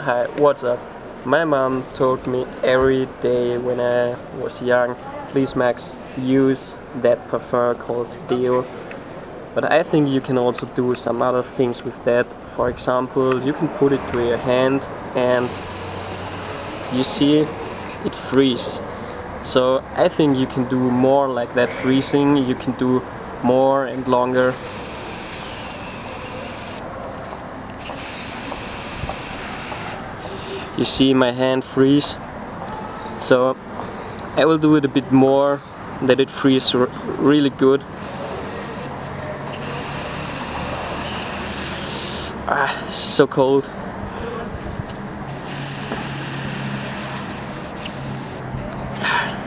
Hi, what's up? My mom told me every day when I was young, please Max, use that parfum called Deo. But I think you can also do some other things with that. For example, you can put it to your hand and you see it freeze. So I think you can do more like that freezing, you can do more and longer. You see my hand freeze, so I will do it a bit more, that it freezes really good. So cold.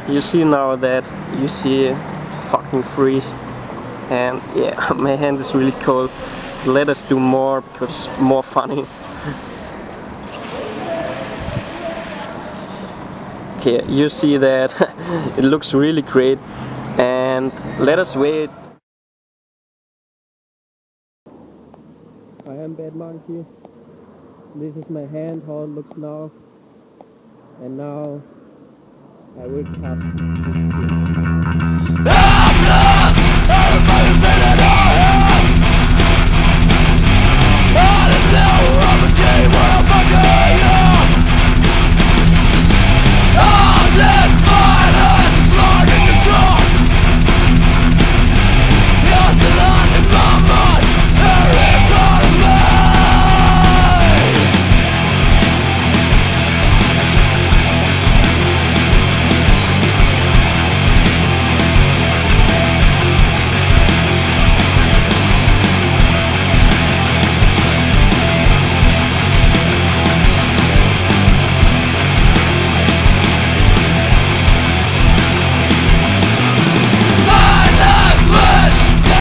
You see now that you see it fucking freeze, and yeah, my hand is really cold. Let us do more because it's more funny. Okay, you see that it looks really great, and let us wait. I am Bad Monkey. This is my hand, how it looks now, and now I will cut.